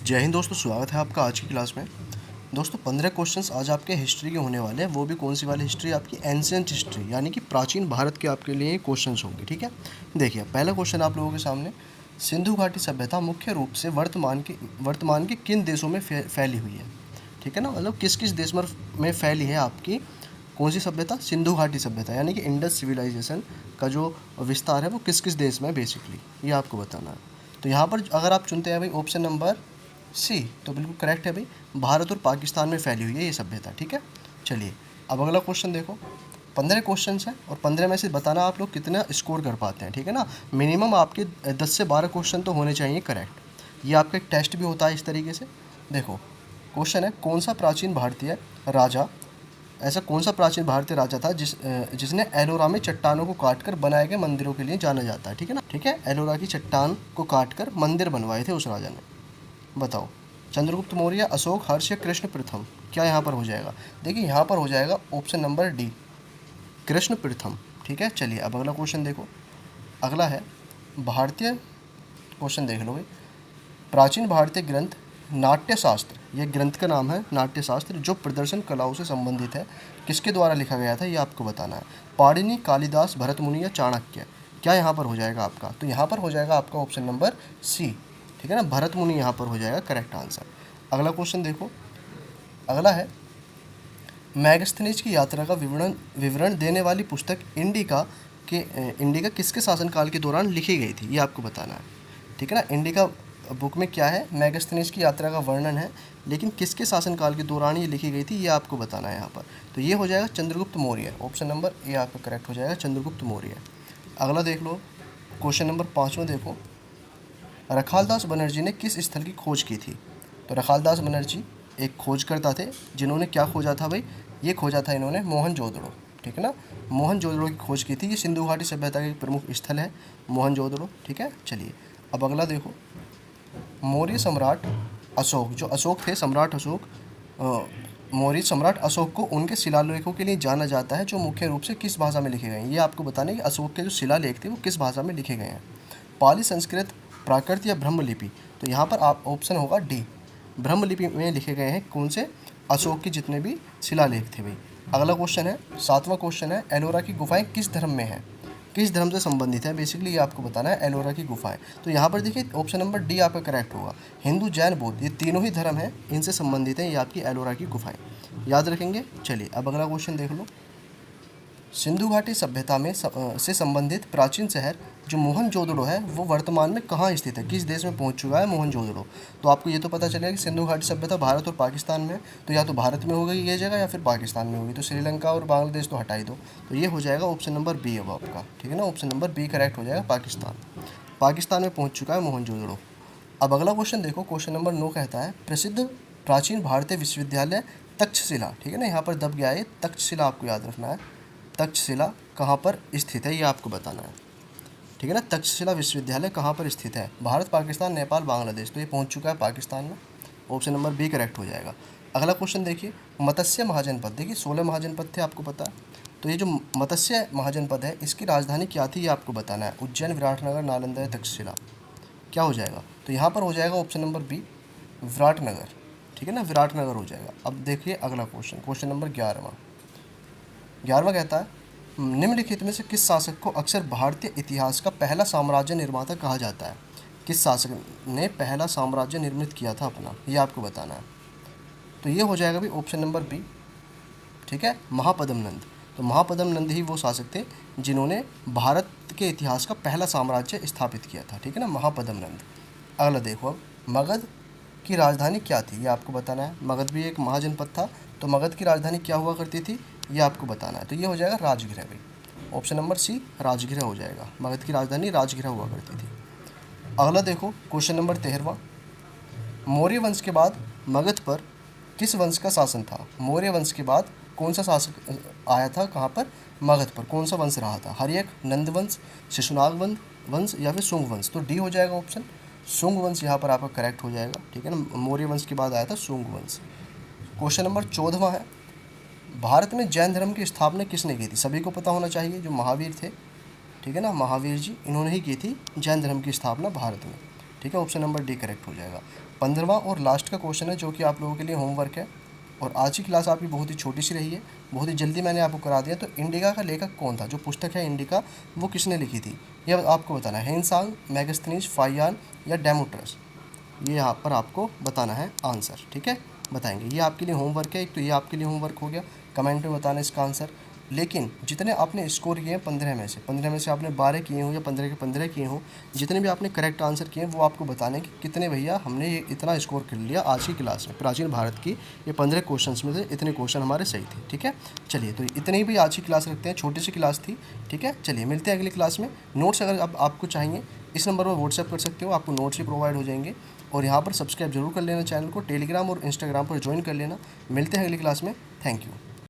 जय हिंद दोस्तों, स्वागत है आपका आज की क्लास में। दोस्तों 15 क्वेश्चंस आज आपके हिस्ट्री के होने वाले हैं। वो भी कौन सी वाली हिस्ट्री? आपकी एंशिएंट हिस्ट्री, यानी कि प्राचीन भारत के आपके लिए क्वेश्चंस होंगे। ठीक है, देखिए पहला क्वेश्चन आप लोगों के सामने, सिंधु घाटी सभ्यता मुख्य रूप से वर्तमान के किन देशों में फैली हुई है? ठीक है ना, मतलब किस किस देश में फैली है आपकी कौन सी सभ्यता? सिंधु घाटी सभ्यता, यानी कि इंडस सिविलाइजेशन का जो विस्तार है वो किस किस देश में है बेसिकली, ये आपको बताना है। तो यहाँ पर अगर आप चुनते हैं भाई ऑप्शन नंबर सी, तो बिल्कुल करेक्ट है भाई, भारत और पाकिस्तान में फैली हुई है ये सभ्यता। ठीक है, चलिए अब अगला क्वेश्चन देखो। 15 क्वेश्चन हैं और 15 में से बताना आप लोग कितना स्कोर कर पाते हैं। ठीक है ना, मिनिमम आपके 10 से 12 क्वेश्चन तो होने चाहिए करेक्ट। ये आपका एक टेस्ट भी होता है इस तरीके से। देखो क्वेश्चन है, कौन सा प्राचीन भारतीय राजा था जिसने एलोरा में चट्टानों को काटकर बनाए गए मंदिरों के लिए जाना जाता है? ठीक है ना, ठीक है, एलोरा की चट्टान को काटकर मंदिर बनवाए थे उस राजा ने। बताओ, चंद्रगुप्त मौर्य, अशोक, हर्ष या कृष्ण प्रथम? क्या यहाँ पर हो जाएगा? देखिए यहाँ पर हो जाएगा ऑप्शन नंबर डी, कृष्ण प्रथम। ठीक है, चलिए अब अगला क्वेश्चन देखो। अगला है भारतीय क्वेश्चन, देख लो भाई। प्राचीन भारतीय ग्रंथ नाट्यशास्त्र, ये ग्रंथ का नाम है नाट्यशास्त्र, जो प्रदर्शन कलाओं से संबंधित है, किसके द्वारा लिखा गया था? ये आपको बताना है। पाणिनि, कालिदास, भरत मुनि या चाणक्य? क्या यहाँ पर हो जाएगा आपका? तो यहाँ पर हो जाएगा आपका ऑप्शन नंबर सी। ठीक है ना, भरत मुनि यहाँ पर हो जाएगा करेक्ट आंसर। अगला क्वेश्चन देखो। अगला है, मैगस्थनीज की यात्रा का विवरण देने वाली पुस्तक इंडिका किसके शासनकाल के दौरान लिखी गई थी? ये आपको बताना है। ठीक है ना, इंडिका बुक में क्या है? मैगस्थनीज की यात्रा का वर्णन है, लेकिन किसके शासनकाल के दौरान ये लिखी गई थी ये आपको बताना है यहाँ पर। तो ये हो जाएगा Chandragupta Maurya, option number A आपका करेक्ट हो जाएगा, चंद्रगुप्त मौर्य। अगला देख लो, क्वेश्चन नंबर 5वां देखो। रखालदास बनर्जी ने किस स्थल की खोज की थी? तो रखालदास बनर्जी एक खोजकर्ता थे, जिन्होंने क्या खोजा था भाई? ये खोजा था इन्होंने मोहनजोदड़ो। ठीक है ना, मोहनजोदड़ो की खोज की थी। ये सिंधु घाटी सभ्यता का एक प्रमुख स्थल है मोहनजोदड़ो। ठीक है, चलिए अब अगला देखो। मौर्य सम्राट अशोक, जो अशोक थे, सम्राट अशोक, मौर्य सम्राट अशोक को उनके शिलालेखों के लिए जाना जाता है, जो मुख्य रूप से किस भाषा में लिखे गए हैं? ये आपको बताना है कि अशोक के जो शिलालेख थे वो किस भाषा में लिखे गए हैं। पाली, संस्कृत, प्राकृत या ब्रह्मलिपि? तो यहाँ पर आप ऑप्शन होगा डी, ब्रह्मलिपि में लिखे गए हैं कौन से? अशोक के जितने भी शिलालेख थे भाई। अगला क्वेश्चन है, 7वां क्वेश्चन है, एलोरा की गुफाएं किस धर्म में है? किस धर्म से संबंधित है बेसिकली, ये आपको बताना है। एलोरा की गुफाएं, तो यहाँ पर देखिए ऑप्शन नंबर डी आपका करेक्ट होगा। हिंदू, जैन, बौद्ध, ये तीनों ही धर्म हैं, इनसे संबंधित है ये आपकी एलोरा की गुफाएं, याद रखेंगे। चलिए अब अगला क्वेश्चन देख लो। सिंधु घाटी सभ्यता में से संबंधित प्राचीन शहर जो मोहनजोदड़ो है वो वर्तमान में कहाँ स्थित है? किस देश में पहुंच चुका है मोहनजोदड़ो? तो आपको ये तो पता चलेगा कि सिंधु घाटी सभ्यता भारत और पाकिस्तान में, तो या तो भारत में होगी ये जगह या फिर पाकिस्तान में होगी। तो श्रीलंका और बांग्लादेश तो हटा ही दो, तो ये हो जाएगा ऑप्शन नंबर बी अब आपका। ठीक है ना, ऑप्शन नंबर बी करेक्ट हो जाएगा, पाकिस्तान में पहुँच चुका है मोहनजोदड़ो। अब अगला क्वेश्चन देखो, क्वेश्चन नंबर 9 कहता है, प्रसिद्ध प्राचीन भारतीय विश्वविद्यालय तक्षशिला, ठीक है ना, यहाँ पर दब गया है, तक्षशिला आपको याद रखना है। तक्षशिला कहाँ पर स्थित है ये आपको बताना है। ठीक है ना, तक्षशिला विश्वविद्यालय कहाँ पर स्थित है? भारत, पाकिस्तान, नेपाल, बांग्लादेश? तो ये पहुँच चुका है पाकिस्तान में, ऑप्शन नंबर बी करेक्ट हो जाएगा। अगला क्वेश्चन देखिए, मत्स्य महाजनपद, देखिए 16 महाजनपद थे आपको पता है। तो ये जो मत्स्य महाजनपद है इसकी राजधानी क्या थी ये आपको बताना है। उज्जैन, विराटनगर, नालंदा या तक्षशिला? क्या हो जाएगा? तो यहाँ पर हो जाएगा ऑप्शन नंबर बी, विराटनगर। ठीक है ना, विराटनगर हो जाएगा। अब देखिए अगला क्वेश्चन, क्वेश्चन नंबर 11वां कहता है, निम्नलिखित में से किस शासक को अक्सर भारतीय इतिहास का पहला साम्राज्य निर्माता कहा जाता है? किस शासक ने पहला साम्राज्य निर्मित किया था अपना, ये आपको बताना है। तो ये हो जाएगा भी ऑप्शन नंबर बी, ठीक है, महापद्म नंद। तो महापद्म नंद ही वो शासक थे जिन्होंने भारत के इतिहास का पहला साम्राज्य स्थापित किया था। ठीक है ना, महापद्म नंद। अगला देखो, अब मगध की राजधानी क्या थी ये आपको बताना है। मगध भी एक महाजनपद था, तो मगध की राजधानी क्या हुआ करती थी ये आपको बताना है। तो ये हो जाएगा राजगृह भाई, ऑप्शन नंबर सी राजगृह हो जाएगा। मगध की राजधानी राजगृह हुआ करती थी। अगला देखो, क्वेश्चन नंबर 13वां, मौर्य वंश के बाद मगध पर किस वंश का शासन था? मौर्य वंश के बाद कौन सा शासक आया था कहाँ पर? मगध पर। कौन सा वंश रहा था? हर्यक, नंद वंश, शिशुनाग वंश या फिर शुंग वंश? तो डी हो जाएगा ऑप्शन, शुंग वंश यहाँ पर आपका करेक्ट हो जाएगा। ठीक है ना, मौर्य वंश के बाद आया था शुंग वंश। क्वेश्चन नंबर 14वां है, भारत में जैन धर्म की स्थापना किसने की थी? सभी को पता होना चाहिए, जो महावीर थे, ठीक है ना, महावीर जी, इन्होंने ही की थी जैन धर्म की स्थापना भारत में। ठीक है, ऑप्शन नंबर डी करेक्ट हो जाएगा। 15वां और लास्ट का क्वेश्चन है जो कि आप लोगों के लिए होमवर्क है। और आज की क्लास आपकी बहुत ही छोटी सी रही है, बहुत ही जल्दी मैंने आपको करा दिया। तो इंडिका का लेखक कौन था, जो पुस्तक है इंडिका वो किसने लिखी थी, यह आपको बताना है। हेनसांग, मैगस्थनीज, फाहियान या डेमोट्रस, ये यहाँ पर आपको बताना है आंसर। ठीक है, बताएंगे। ये आपके लिए होमवर्क है, एक तो ये आपके लिए होमवर्क हो गया, कमेंट में बताना इसका आंसर। लेकिन जितने आपने स्कोर किए हैं 15 में से आपने 12 किए हों या 15 के 15 किए हों, जितने भी आपने करेक्ट आंसर किए हैं वो आपको बताने कि कितने भैया हमने ये इतना स्कोर कर लिया आज की क्लास में। प्राचीन भारत की ये 15 क्वेश्चन में से इतने क्वेश्चन हमारे सही थे। ठीक है, चलिए तो इतने ही भी आज की क्लास रखते हैं, छोटी सी क्लास थी। ठीक है, चलिए मिलते हैं अगली क्लास में। नोट्स अगर अब आपको चाहिए इस नंबर पर व्हाट्सएप कर सकते हो, आपको नोट्स भी प्रोवाइड हो जाएंगे। और यहाँ पर सब्सक्राइब जरूर कर लेना चैनल को, टेलीग्राम और इंस्टाग्राम पर ज्वाइन कर लेना। मिलते हैं अगली क्लास में, थैंक यू।